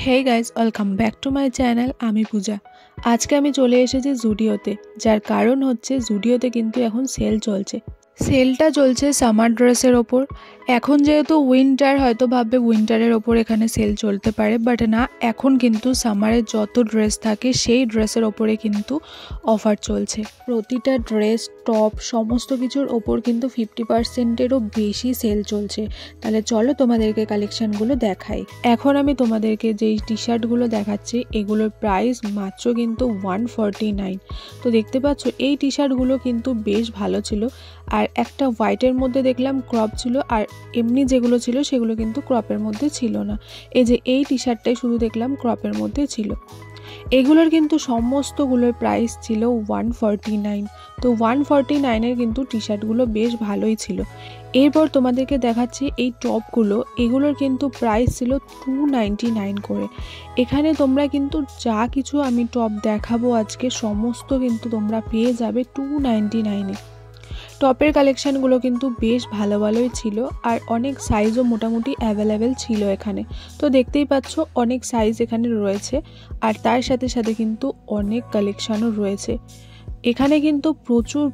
Hey guys welcome back to my channel. আমি পূজা। আজকে আমি চলে এসেছি জুডিওতে, যার কারণ হচ্ছে জুডিওতে কিন্তু এখন সেল চলছে। সেলটা চলছে সামার ড্রেসের ওপর। এখন যেহেতু উইন্টার, হয়তো ভাববে উইন্টারের ওপর এখানে সেল চলতে পারে, বাট না, এখন কিন্তু সামারের যত ড্রেস থাকে সেই ড্রেসের ওপরে কিন্তু অফার চলছে। প্রতিটা ড্রেস, টপ, সমস্ত কিছুর ওপর কিন্তু 50%-এরও বেশি সেল চলছে। তাহলে চলো তোমাদেরকে কালেকশানগুলো দেখাই। এখন আমি তোমাদেরকে যেই টি শার্টগুলো দেখাচ্ছি এগুলোর প্রাইস মাত্র কিন্তু 149। তো দেখতে পাচ্ছ এই টি শার্টগুলো কিন্তু বেশ ভালো ছিল। আর একটা হোয়াইটের মধ্যে দেখলাম ক্রপ ছিল, আর এমনি যেগুলো ছিল সেগুলো কিন্তু ক্রপের মধ্যে ছিল না। এই যে এই টি শার্টটাই শুধু দেখলাম ক্রপের মধ্যে ছিল। এগুলোর কিন্তু সমস্তগুলোর প্রাইস ছিল 149। তো 149-এর কিন্তু টি শার্টগুলো বেশ ভালোই ছিল। এরপর তোমাদেরকে দেখাচ্ছি এই টপগুলো। এগুলোর কিন্তু প্রাইস ছিল 299 করে। এখানে তোমরা কিন্তু যা কিছু আমি টপ দেখাবো আজকে সমস্ত কিন্তু তোমরা পেয়ে যাবে 299-এ। টপের কালেকশানগুলো কিন্তু বেশ ভালো ভালোই ছিল, আর অনেক সাইজও মোটামুটি অ্যাভেলেবেল ছিল এখানে। তো দেখতেই পাচ্ছ অনেক সাইজ এখানে রয়েছে, আর তার সাথে সাথে কিন্তু অনেক কালেকশানও রয়েছে। এখানে কিন্তু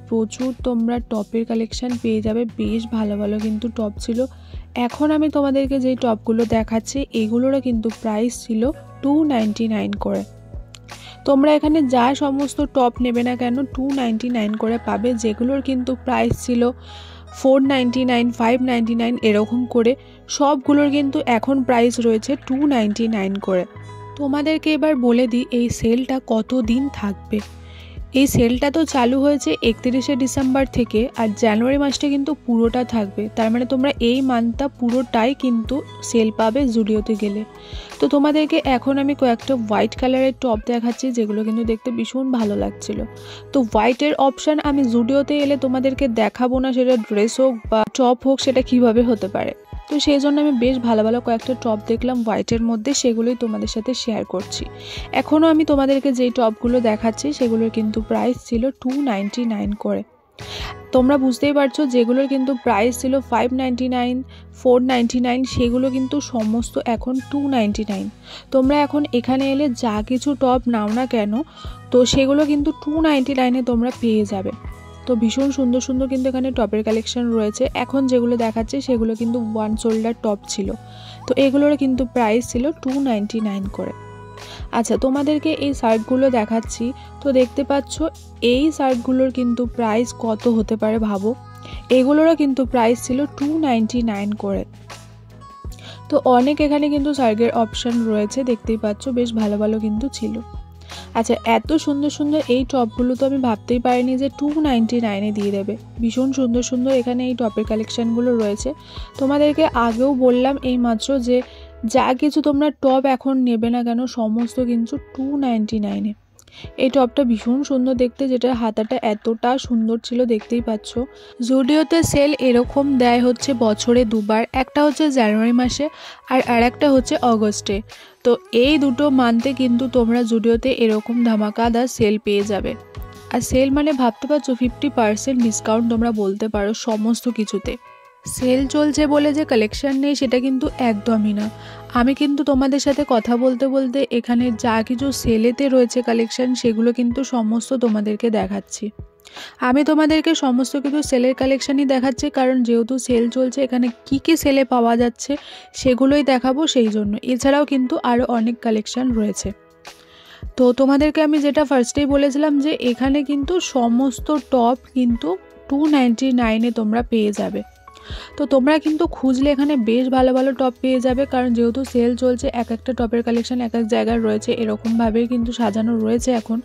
প্রচুর তোমরা টপের কালেকশান পেয়ে যাবে। বেশ ভালো ভালো কিন্তু টপ ছিল। এখন আমি তোমাদেরকে যেই টপগুলো দেখাচ্ছি এগুলোরও কিন্তু প্রাইস ছিল 299 করে। তোমরা এখানে যা সমস্ত টপ নেবে না কেন 299 করে পাবে, যেগুলোর কিন্তু প্রাইস ছিল 499, 599 এরকম করে। সবগুলোর কিন্তু এখন প্রাইস রয়েছে 299 করে। তোমাদেরকে এবার বলে দিই এই সেলটা কতদিন থাকবে। এই সেলটা তো চালু হয়েছে 31শে ডিসেম্বর থেকে, আর জানুয়ারি মাসটা কিন্তু পুরোটা থাকবে। তার মানে তোমরা এই মান্থটা পুরোটাই কিন্তু সেল পাবে জুডিওতে গেলে। তো তোমাদেরকে এখন আমি কয়েকটা হোয়াইট কালারের টপ দেখাচ্ছি, যেগুলো কিন্তু দেখতে ভীষণ ভালো লাগছিল। তো হোয়াইটের অপশান আমি জুডিওতে এলে তোমাদেরকে দেখাবো না, সেটা ড্রেস হোক বা টপ হোক, সেটা কিভাবে হতে পারে। তো সেই জন্য আমি বেশ ভালো ভালো কয়েকটা টপ দেখলাম হোয়াইটের মধ্যে, সেগুলোই তোমাদের সাথে শেয়ার করছি। এখনও আমি তোমাদেরকে যেই টপগুলো দেখাচ্ছি সেগুলোর কিন্তু প্রাইস ছিল 299 করে। তোমরা বুঝতেই পারছো যেগুলোর কিন্তু প্রাইস ছিল 599, 499, সেগুলো কিন্তু সমস্ত এখন 299। তোমরা এখন এখানে এলে যা কিছু টপ নাও না কেন, তো সেগুলো কিন্তু 299-এ তোমরা পেয়ে যাবে। তো ভীষণ সুন্দর সুন্দর কিন্তু এখানে টপের কালেকশন রয়েছে। এখন যেগুলো দেখাচ্ছে সেগুলো কিন্তু ওয়ান শোল্ডার টপ ছিল। তো এগুলোর কিন্তু প্রাইস ছিল 299 করে। আচ্ছা, তোমাদেরকে এই শার্টগুলো দেখাচ্ছি। তো দেখতে পাচ্ছ এই শার্টগুলোর কিন্তু প্রাইস কত হতে পারে ভাবো। এগুলোরও কিন্তু প্রাইস ছিল 299 করে। তো অনেক এখানে কিন্তু শার্টের অপশান রয়েছে, দেখতেই পাচ্ছ বেশ ভালো ভালো কিন্তু ছিল। আচ্ছা, এত সুন্দর সুন্দর এই টপগুলো তো আমি ভাবতেই পারিনি যে 299-এ দিয়ে দেবে। ভীষণ সুন্দর সুন্দর এখানে এই টপের কালেকশানগুলো রয়েছে। তোমাদেরকে আগেও বললাম এই মাত্র যে যা কিছু তোমরা টপ এখন নেবে না কেন সমস্ত কিন্তু 299-এ। এই টপটা ভীষণ সুন্দর দেখতে, যেটা হাতাটা এতটা সুন্দর ছিল দেখতেই পাচ্ছ। জুডিওতে সেল এরকম দেয় হচ্ছে বছরে দুবার, একটা হচ্ছে জানুয়ারি মাসে আর একটা হচ্ছে অগস্টে। তো এই দুটো মান্থে কিন্তু তোমরা জুডিওতে এরকম ধামাকাদার সেল পেয়ে যাবে। আর সেল মানে ভাবতে পারছো 50% ডিসকাউন্ট তোমরা বলতে পারো সমস্ত কিছুতে। সেল চলছে বলে যে কালেকশন নেই সেটা কিন্তু একদমই না। আমি কিন্তু তোমাদের সাথে কথা বলতে বলতে এখানে যা কিছু সেলেতে রয়েছে কালেকশন সেগুলো কিন্তু সমস্ত তোমাদেরকে দেখাচ্ছি। আমি তোমাদেরকে সমস্ত কিছু সেলের কালেকশানই দেখাচ্ছি, কারণ যেহেতু সেল চলছে এখানে কি কি সেলে পাওয়া যাচ্ছে সেগুলোই দেখাবো সেই জন্য। এছাড়াও কিন্তু আরও অনেক কালেকশান রয়েছে। তো তোমাদেরকে আমি যেটা ফার্স্টেই বলেছিলাম যে এখানে কিন্তু সমস্ত টপ কিন্তু 299-এ তোমরা পেয়ে যাবে। তো তোমরা কিন্তু খুঁজলে এখানে বেশ ভালো ভালো টপ পেয়ে যাবে, কারণ যেহেতু সেল চলছে এক একটা টপের কালেকশন এক এক জায়গায় রয়েছে, এরকমভাবেই কিন্তু সাজানো রয়েছে এখন।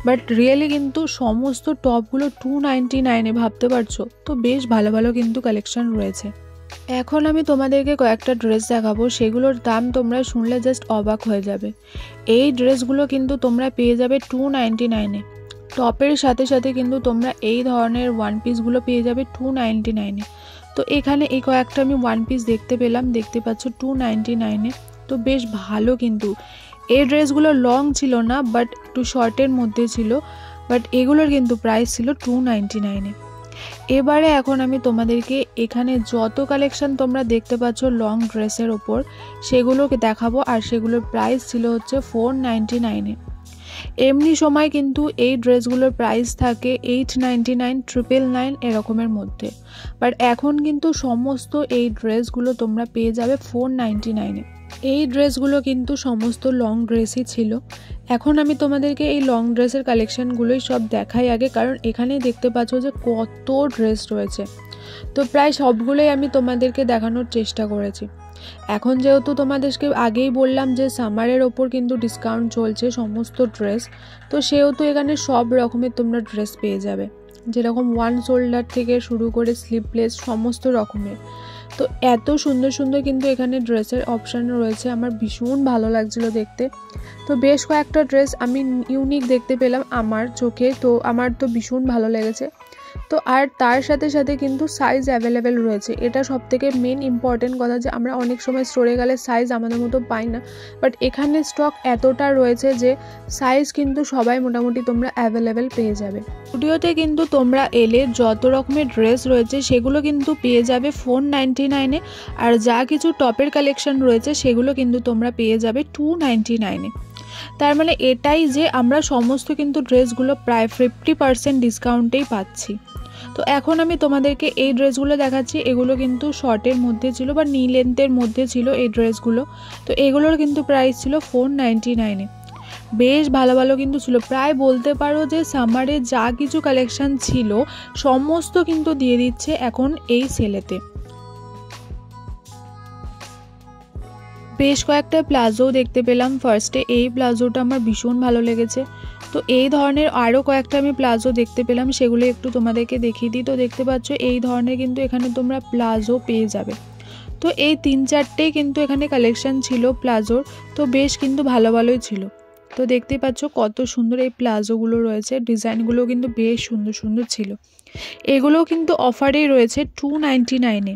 বাট রিয়েলি কিন্তু সমস্ত টপগুলো 299-এ, ভাবতে পারছো। তো বেশ ভালো ভালো কিন্তু কালেকশন রয়েছে। এখন আমি তোমাদেরকে কয়েকটা ড্রেস দেখাবো, সেগুলোর দাম তোমরা শুনলে জাস্ট অবাক হয়ে যাবে। এই ড্রেসগুলো কিন্তু তোমরা পেয়ে যাবে 299-এ। টপের সাথে সাথে কিন্তু তোমরা এই ধরনের ওয়ান পিসগুলো পেয়ে যাবে 299-এ। তো এখানে এই কয়েকটা আমি ওয়ান পিস দেখতে পেলাম, দেখতে পাচ্ছ 299-এ। তো বেশ ভালো কিন্তু এই ড্রেসগুলো লং ছিল না, বাট একটু শর্টের মধ্যে ছিল। বাট এগুলোর কিন্তু প্রাইস ছিল 299-এ। এবারে এখন আমি তোমাদেরকে এখানে যত কালেকশন তোমরা দেখতে পাচ্ছ লং ড্রেসের ওপর সেগুলোকে দেখাবো, আর সেগুলোর প্রাইস ছিল হচ্ছে 499-এ। এমনি সময় কিন্তু এই ড্রেসগুলোর প্রাইস থাকে 899, 999 এরকমের মধ্যে, বাট এখন কিন্তু সমস্ত এই ড্রেসগুলো তোমরা পেয়ে যাবে 499-এ। এই ড্রেসগুলো কিন্তু সমস্ত লং ড্রেসই ছিল। এখন আমি তোমাদেরকে এই লং ড্রেসের কালেকশানগুলোই সব দেখাই আগে, কারণ এখানেই দেখতে পাচ্ছ যে কত ড্রেস রয়েছে। তো প্রায় সবগুলোই আমি তোমাদেরকে দেখানোর চেষ্টা করেছি। এখন যেহেতু তোমাদেরকে আগেই বললাম যে সামারের ওপর কিন্তু ডিসকাউন্ট চলছে সমস্ত ড্রেস, তো সেহেতু এখানে সব রকমের তোমরা ড্রেস পেয়ে যাবে, যেরকম ওয়ান শোল্ডার থেকে শুরু করে স্লিভলেস সমস্ত রকমের। তো এত সুন্দর সুন্দর কিন্তু এখানে ড্রেসের অপশান রয়েছে, আমার ভীষণ ভালো লাগছিল দেখতে। তো বেশ কয়েকটা ড্রেস আমি ইউনিক দেখতে পেলাম আমার চোখে, তো আমার তো ভীষণ ভালো লেগেছে। তো আর তার সাথে সাথে কিন্তু সাইজ অ্যাভেলেবেল রয়েছে, এটা সবথেকে মেন ইম্পর্টেন্ট কথা, যে আমরা অনেক সময় স্টোরে গেলে সাইজ আমাদের মতো পাই না, বাট এখানে স্টক এতটা রয়েছে যে সাইজ কিন্তু সবাই মোটামুটি তোমরা অ্যাভেলেবেল পেয়ে যাবে। স্টুডিওতে কিন্তু তোমরা এলে যত রকমের ড্রেস রয়েছে সেগুলো কিন্তু পেয়ে যাবে 499-এ, আর যা কিছু টপের কালেকশন রয়েছে সেগুলো কিন্তু তোমরা পেয়ে যাবে 299-এ। তার মানে এটাই যে আমরা সমস্ত কিন্তু ড্রেসগুলো প্রায় 50% ডিসকাউন্টেই পাচ্ছি। তো এখন আমি তোমাদেরকে এই ড্রেসগুলো দেখাচ্ছি, এগুলো কিন্তু শর্টের মধ্যে ছিল বা নি লেন্থের মধ্যে ছিল এই ড্রেসগুলো। তো এগুলোর কিন্তু প্রাইস ছিল 499-এ। বেশ ভালো ভালো কিন্তু ছিল, প্রায় বলতে পারো যে সামারে যা কিছু কালেকশন ছিল সমস্ত কিন্তু দিয়ে দিচ্ছে এখন এই সেলেতে। বেশ কয়েকটা প্লাজো দেখতে পেলাম ফার্স্টে, এই প্লাজোটা আমার ভীষণ ভালো লেগেছে। তো এই ধরনের আরও কয়েকটা আমি প্লাজো দেখতে পেলাম, সেগুলো একটু তোমাদেরকে দেখিয়ে দিই। তো দেখতে পাচ্ছ এই ধরনের কিন্তু এখানে তোমরা প্লাজো পেয়ে যাবে। তো এই 3-4টেই কিন্তু এখানে কালেকশন ছিল প্লাজোর, তো বেশ কিন্তু ভালো ভালোই ছিল। তো দেখতেই পাচ্ছ কত সুন্দর এই প্লাজোগুলো রয়েছে, ডিজাইনগুলো কিন্তু বেশ সুন্দর সুন্দর ছিল। এগুলোও কিন্তু অফারেই রয়েছে 299-এ।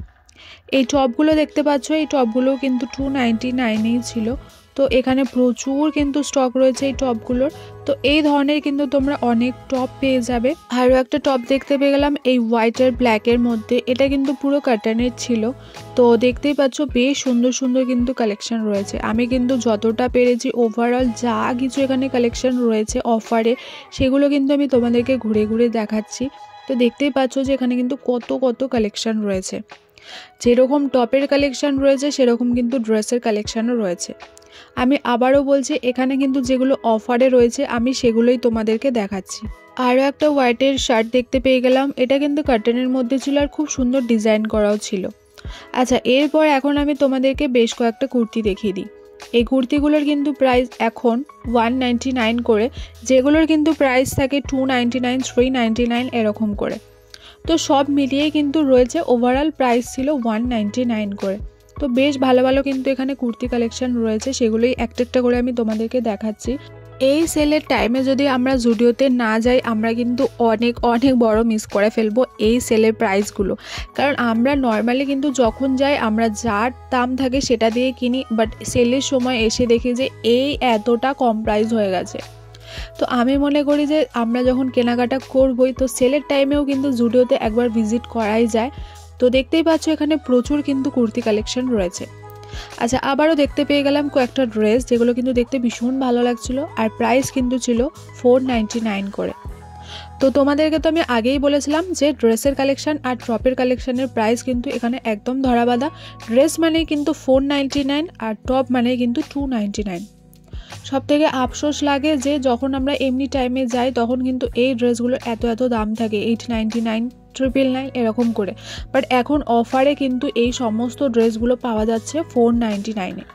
এই টপগুলো দেখতে পাচ্ছ, এই টপগুলোও কিন্তু 299-এই ছিল। তো এখানে প্রচুর কিন্তু স্টক রয়েছে এই টপগুলোর। তো এই ধরনের কিন্তু তোমরা অনেক টপ পেয়ে যাবে। আরও একটা টপ দেখতে পেয়ে গেলাম এই হোয়াইট আর ব্ল্যাকের মধ্যে, এটা কিন্তু পুরো কাটানের ছিল। তো দেখতেই পাচ্ছ বেশ সুন্দর সুন্দর কিন্তু কালেকশন রয়েছে। আমি কিন্তু যতটা পেরেছি ওভারঅল যা কিছু এখানে কালেকশন রয়েছে অফারে সেগুলো কিন্তু আমি তোমাদেরকে ঘুরে ঘুরে দেখাচ্ছি। তো দেখতেই পাচ্ছ যে এখানে কিন্তু কত কত কালেকশন রয়েছে, যেরকম টপের কালেকশন রয়েছে সেরকম কিন্তু ড্রেসের কালেকশানও রয়েছে। আমি আবারও বলছি এখানে কিন্তু যেগুলো অফারে রয়েছে আমি সেগুলোই তোমাদেরকে দেখাচ্ছি। আরও একটা হোয়াইটের শার্ট দেখতে পেয়ে গেলাম, এটা কিন্তু কার্টেনের মধ্যে ছিল আর খুব সুন্দর ডিজাইন করাও ছিল। আচ্ছা, এরপর এখন আমি তোমাদেরকে বেশ কয়েকটা কুর্তি দেখিয়ে দিই। এই কুর্তিগুলোর কিন্তু প্রাইস এখন 199 করে, যেগুলোর কিন্তু প্রাইস থাকে 299, 399 এরকম করে। তো সব মিলিয়ে কিন্তু রয়েছে ওভারঅল প্রাইস ছিল 199 করে। তো বেশ ভালো ভালো কিন্তু এখানে কুর্তি কালেকশন রয়েছে, সেগুলোই একটা একটা করে আমি তোমাদেরকে দেখাচ্ছি। এই সেলের টাইমে যদি আমরা জুডিওতে না যাই আমরা কিন্তু অনেক অনেক বড় মিস করে ফেলবো এই সেলের প্রাইসগুলো, কারণ আমরা নর্মালি কিন্তু যখন যাই আমরা যার দাম থাকে সেটা দিয়ে কিনি, বাট সেলের সময় এসে দেখি যে এই এতটা কম প্রাইস হয়ে গেছে। তো আমি মনে করি যে আমরা যখন কেনাকাটা করবই তো সেলের টাইমেও কিন্তু জুডিওতে একবার ভিজিট করাই যায়। তো দেখতেই পাচ্ছ এখানে প্রচুর কিন্তু কুর্তি কালেকশন রয়েছে। আচ্ছা, আবারও দেখতে পেয়ে গেলাম কয়েকটা ড্রেস যেগুলো কিন্তু দেখতে ভীষণ ভালো লাগছিল, আর প্রাইস কিন্তু ছিল 499 করে। তো তোমাদেরকে তো আমি আগেই বলেছিলাম যে ড্রেসের কালেকশন আর টপের কালেকশনের প্রাইস কিন্তু এখানে একদম ধরাবাঁধা। ড্রেস মানে কিন্তু 499 আর টপ মানে কিন্তু 299। সব থেকে আফসোস লাগে যে যখন আমরা এমনি টাইমে যাই তখন কিন্তু এই ড্রেসগুলোর এত এত দাম থাকে 899, 999 এরকম করে, বাট এখন অফারে কিন্তু এই সমস্ত ড্রেসগুলো পাওয়া যাচ্ছে 499-এ।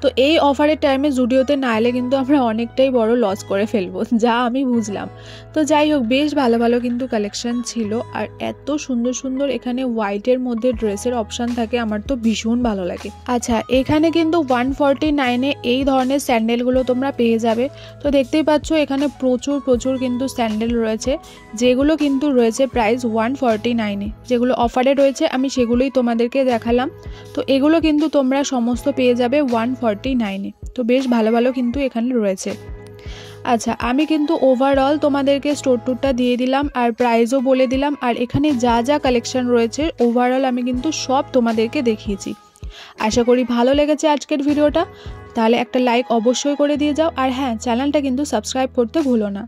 তো এই অফারের টাইমে জুডিওতে না এলে কিন্তু আমরা অনেকটাই বড় লস করে ফেলবো, যা আমি বুঝলাম। তো যাই হোক, বেশ ভালো ভালো কিন্তু কালেকশন ছিল, আর এত সুন্দর সুন্দর এখানে হোয়াইটের মধ্যে ড্রেসের অপশান থাকে, আমার তো ভীষণ ভালো লাগে। আচ্ছা, এখানে কিন্তু 149-এ এই ধরনের স্যান্ডেলগুলো তোমরা পেয়ে যাবে। তো দেখতেই পাচ্ছ এখানে প্রচুর প্রচুর কিন্তু স্যান্ডেল রয়েছে, যেগুলো কিন্তু রয়েছে প্রাইস 149-এ। যেগুলো অফারে রয়েছে আমি সেগুলোই তোমাদেরকে দেখালাম। তো এগুলো কিন্তু তোমরা সমস্ত পেয়ে যাবে 149-এ। তো বেশ ভালো ভালো কিন্তু এখানে রয়েছে। আচ্ছা, আমি কিন্তু ওভারঅল তোমাদেরকে স্টোর ট্যুরটা দিয়ে দিলাম আর প্রাইসও বলে দিলাম, আর এখানে যা যা কালেকশন রয়েছে ওভারঅল আমি কিন্তু সব তোমাদেরকে দেখিয়েছি। আশা করি ভালো লেগেছে আজকের ভিডিওটা। তাহলে একটা লাইক অবশ্যই করে দিয়ে যাও, আর হ্যাঁ, চ্যানেলটা কিন্তু সাবস্ক্রাইব করতে ভুলো না।